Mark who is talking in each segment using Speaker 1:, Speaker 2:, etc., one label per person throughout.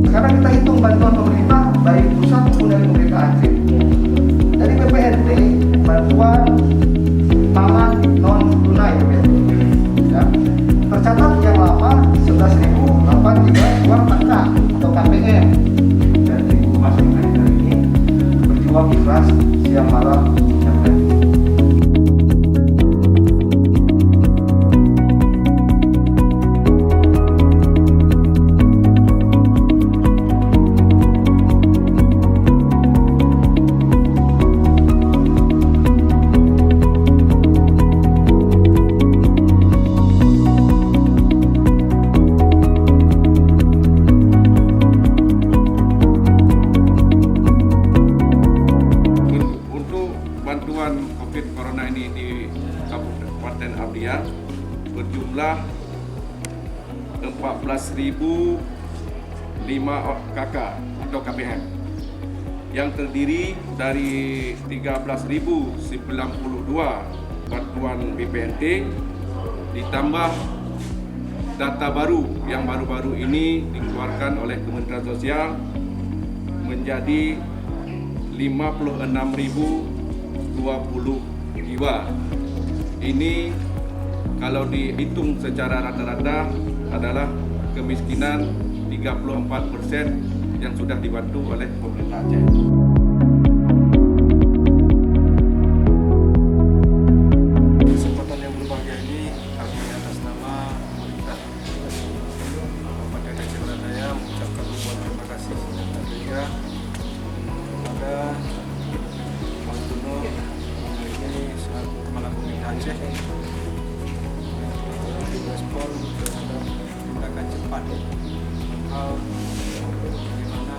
Speaker 1: Sekarang kita hitung bantuan pemerintah baik pusat maupun dari pemerintah Aceh. Dari BPNT bantuan pangan non tunai BPNT. Ya. Tercatat yang lama 11.008 uang TK atau KPM. Dan ibu masing hari ini berjuang ikhlas siang malam siang hari.
Speaker 2: Bantuan COVID Corona ini di Kabupaten Abdian berjumlah 14.005 KK atau KPM yang terdiri dari 13.092 bantuan BPNT ditambah data baru yang baru-baru ini dikeluarkan oleh Kementerian Sosial menjadi 56.020 jiwa. Ini kalau dihitung secara rata-rata adalah kemiskinan 34% yang sudah dibantu oleh pemerintah Aceh.
Speaker 3: Kesempatan yang berbahagia ini kami atas nama pemerintah Kabupaten Aceh Barat mengucapkan ribuan terima kasih yang terhingga kepada Pak Gubernur ini selaku Kepala Pemerintah Aceh respon terhadap tindakan cepat hal bagaimana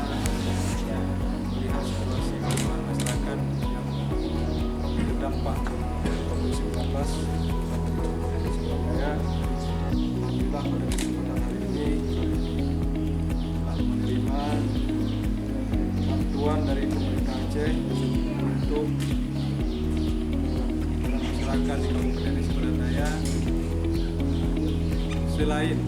Speaker 3: melihat situasi kehidupan masyarakat yang terdampak COVID-19 di Surabaya. Alhamdulillah pada kesempatan hari ini telah menerima bantuan dari pemerintah Aceh untuk masyarakat di Kabupaten Aceh Barat Daya. Selain